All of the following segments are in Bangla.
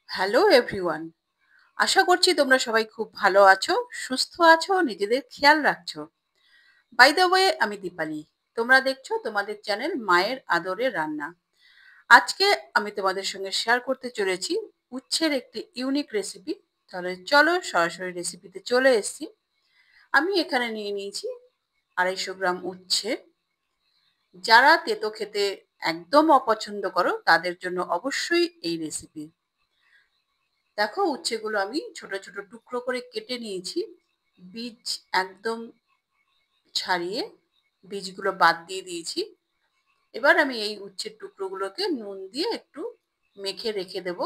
Hello everyone. আশা করছি তোমরা সবাই খুব ভালো আছো, সুস্থ আছো, নিজেদের খেয়াল রাখছো। বাই দ্য ওয়ে, আমি দীপালি। তোমরা দেখছো তোমাদের চ্যানেল মায়ের আদরে রান্না। আজকে আমি তোমাদের সঙ্গে শেয়ার করতে চলেছি উচ্ছের একটি ইউনিক রেসিপি। তাহলে চলো সরাসরি রেসিপিতে চলে এসেছি। আমি এখানে নিয়ে নিয়েছি 250 গ্রাম উচ্ছে। যারা তেতো খেতে একদম অপছন্দ করো তাদের জন্য অবশ্যই এই রেসিপি। দেখো, উচ্ছেগুলো আমি ছোট ছোট টুকরো করে কেটে নিয়েছি। বীজ একদম ছাড়িয়ে বীজগুলো বাদ দিয়ে দিয়েছি। এবার আমি এই উচ্ছের টুকরোগুলোকে নুন দিয়ে একটু মেখে রেখে দেব,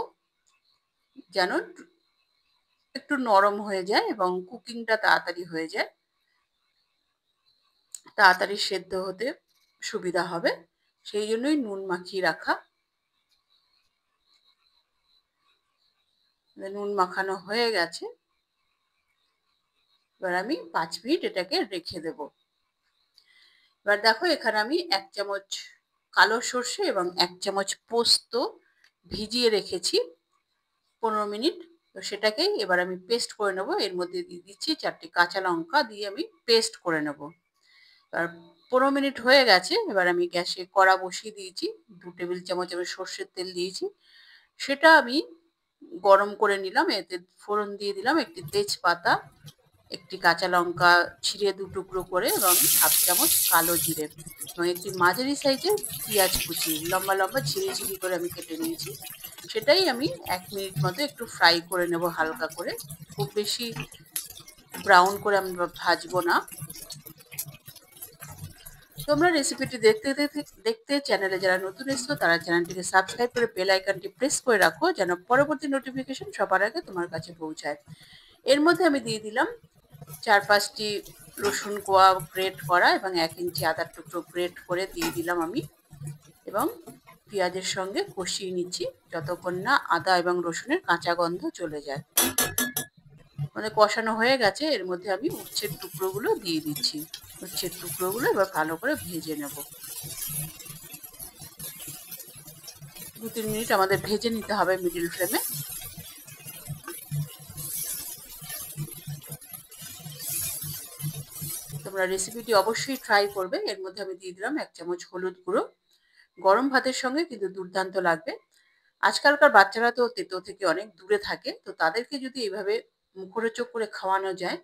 যেন একটু নরম হয়ে যায় এবং কুকিংটা তাড়াতাড়ি হয়ে যায়, তাড়াতাড়ি সেদ্ধ হতে সুবিধা হবে। সেই জন্যই নুন মাখিয়ে রাখা। নুন মাখানো হয়ে গেছে। এবার আমি 5 মিনিট এটাকে রেখে দেব। এবার দেখো, এখানে আমি 1 চামচ কালো সর্ষে এবং 1 চামচ পোস্ত ভিজিয়ে রেখেছি 15 মিনিট। তো সেটাকেই এবার আমি পেস্ট করে নেব। এর মধ্যে দিয়ে দিচ্ছি 4টে কাঁচা লঙ্কা দিয়ে আমি পেস্ট করে নেব। এবার 15 মিনিট হয়ে গেছে। এবার আমি গ্যাসে কড়া বসিয়ে দিয়েছি। 2 টেবিল চামচ আমি সর্ষের তেল দিয়েছি। সেটা আমি গরম করে নিলাম। এতে ফোড়ন দিয়ে দিলাম একটি তেজপাতা, একটি কাঁচা লঙ্কা ছিঁড়ে 2 টুকরো করে এবং 1/2 চামচ কালো জিরে এবং একটি মাঝারি সাইজের পেঁয়াজ কুচি লম্বা লম্বা ঝিরি করে আমি কেটে নিয়েছি। সেটাই আমি 1 মিনিট মতো একটু ফ্রাই করে নেব হালকা করে। খুব বেশি ব্রাউন করে আমি ভাজবো না। তোমরা রেসিপিটি দেখতে দেখতে দেখতে চ্যানেলে যারা নতুন এসছো তারা চ্যানেলটিকে সাবস্ক্রাইব করে বেল আইকনটি প্রেস করে রাখো, যেন পরবর্তী নোটিফিকেশন সবার আগে তোমার কাছে পৌঁছায়। এর মধ্যে আমি দিয়ে দিলাম 4-5টি রসুন কোয়া গ্রেট করা এবং 1 ইঞ্চি আদার টুকরো গ্রেট করে দিয়ে দিলাম আমি, এবং পেঁয়াজের সঙ্গে কষিয়ে নিচ্ছি যতক্ষণ না আদা এবং রসুনের কাঁচা গন্ধ চলে যায়। মানে কষানো হয়ে গেছে। এর মধ্যে আমি উচ্ছের টুকরোগুলো দিয়ে দিচ্ছি। উচ্ছের টুকরোগুলো এবার ভালো করে ভেজে নেব। 2-3 মিনিট আমাদের ভেজে নিতে হবে মিডিল ফ্লেমে। তোমরা রেসিপিটি অবশ্যই ট্রাই করবে। এর মধ্যে আমি দিয়ে দিলাম 1 চামচ হলুদ গুঁড়ো। গরম ভাতের সঙ্গে কিন্তু দুর্দান্ত লাগবে। আজকালকার বাচ্চারা তো তেতো থেকে অনেক দূরে থাকে, তো তাদেরকে যদি এইভাবে মুখরোচক করে খাওয়ানো যায়।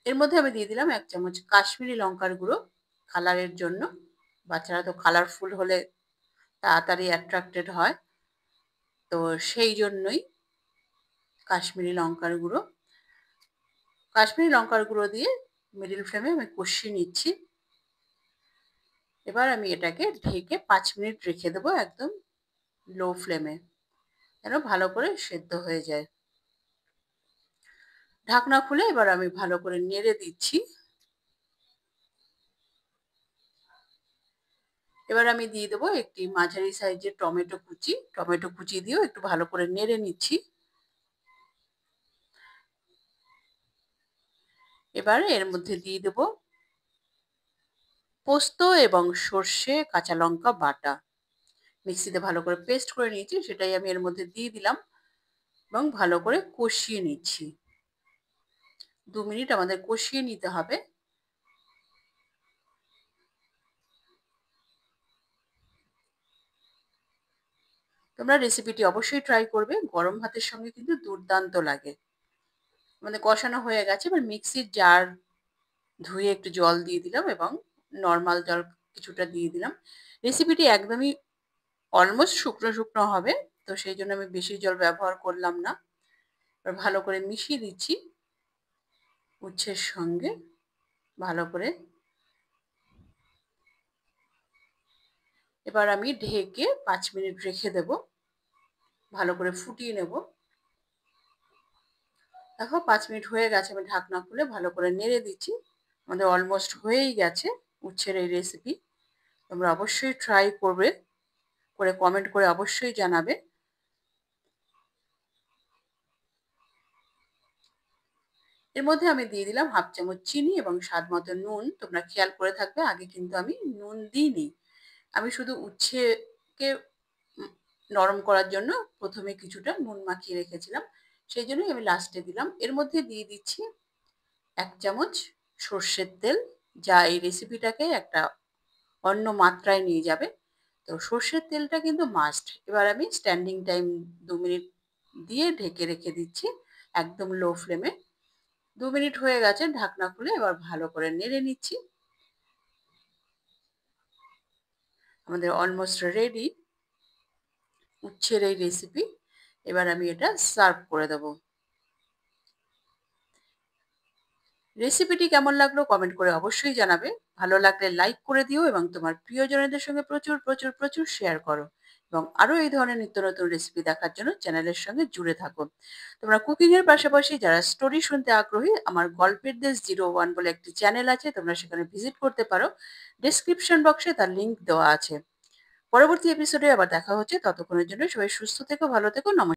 এর মধ্যে আমি দিয়ে দিলাম 1 চামচ কাশ্মীরি লঙ্কার গুঁড়ো, কালারের জন্য। বাচ্চারা তো কালারফুল হলে তাড়াতাড়ি অ্যাট্রাক্টেড হয়, তো সেই জন্যই কাশ্মীরি লঙ্কার গুঁড়ো। কাশ্মীরি লঙ্কার গুঁড়ো দিয়ে মিডিল ফ্লেমে আমি কষিয়ে নিচ্ছি। এবার আমি এটাকে ঢেকে 5 মিনিট রেখে দেবো একদম লো ফ্লেমে, যেন ভালো করে সেদ্ধ হয়ে যায়। ঢাকনা খুলে এবার আমি ভালো করে নেড়ে দিচ্ছি। এবার আমি দিয়ে দেবো একটি মাঝারি সাইজের টমেটো কুচি। টমেটো কুচি দিয়েও একটু ভালো করে নেড়ে নিচ্ছি। এবারে এর মধ্যে দিয়ে দেব পোস্ত এবং সর্ষে কাঁচা লঙ্কা বাটা। মিক্সিতে ভালো করে পেস্ট করে নিয়েছি, সেটাই আমি এর মধ্যে দিয়ে দিলাম এবং ভালো করে কষিয়ে নিচ্ছি। 2 মিনিট আমাদের কষিয়ে নিতে হবে। তোমরা রেসিপিটি অবশ্যই ট্রাই করবে। গরম ভাতের সঙ্গে কিন্তু দুর্দান্ত লাগে। মানে কষানো হয়ে গেছে। এবার মিক্সির জার ধুয়ে একটু জল দিয়ে দিলাম এবং নর্মাল জল কিছুটা দিয়ে দিলাম। রেসিপিটি একদমই অলমোস্ট শুকনো শুকনো হবে, তো সেই জন্য আমি বেশি জল ব্যবহার করলাম না। এবার ভালো করে মিশিয়ে দিচ্ছি উচ্ছের সঙ্গে ভালো করে। এবার আমি ঢেকে 5 মিনিট রেখে দেব, ভালো করে ফুটিয়ে নেব। দেখো, 5 মিনিট হয়ে গেছে। আমি ঢাকনা খুলে ভালো করে নেড়ে দিচ্ছি। আমাদের অলমোস্ট হয়েই গেছে উচ্ছের এই রেসিপি। তোমরা অবশ্যই ট্রাই করবে, করে কমেন্ট করে অবশ্যই জানাবে। এর মধ্যে আমি দিয়ে দিলাম 1/2 চামচ চিনি এবং স্বাদ মতো নুন। তোমরা খেয়াল করে থাকবে, আগে কিন্তু আমি নুন দিইনি। আমি শুধু উচ্ছেকে নরম করার জন্য প্রথমে কিছুটা নুন মাখিয়ে রেখেছিলাম, সেই জন্যই আমি লাস্টে দিলাম। এর মধ্যে দিয়ে দিচ্ছি 1 চামচ সর্ষের তেল, যা এই রেসিপিটাকে একটা অন্য মাত্রায় নিয়ে যাবে। তো সর্ষের তেলটা কিন্তু মাস্ট। এবার আমি স্ট্যান্ডিং টাইম 2 মিনিট দিয়ে ঢেকে রেখে দিচ্ছি একদম লো ফ্লেমে। 2 মিনিট হয়ে গেছে, ঢাকনা খুলে এবার ভালো করে নেড়ে নিচ্ছি। আমাদের অলমোস্ট রেডি উচ্ছের এই রেসিপি। এবার আমি এটা সার্ভ করে দেবো। রেসিপিটি কেমন লাগলো কমেন্ট করে অবশ্যই জানাবে। ভালো লাগলে লাইক করে দিও এবং তোমার প্রিয়জনদের সঙ্গে প্রচুর প্রচুর প্রচুর শেয়ার করো। এবং আরো এই ধরনের নিত্য নতুন রেসিপি দেখার জন্য চ্যানেলের সঙ্গে জুড়ে থাকো। তোমরা কুকিং এর পাশাপাশি যারা স্টোরি শুনতে আগ্রহী, আমার গল্পের দেশ 01 বলে একটি চ্যানেল আছে, তোমরা সেখানে ভিজিট করতে পারো। ডেসক্রিপশন বক্সে তার লিংক দেওয়া আছে। পরবর্তী এপিসোডে আবার দেখা হচ্ছে, ততক্ষণের জন্য সবাই সুস্থ থেকো, ভালো থেকো, নমস্কার।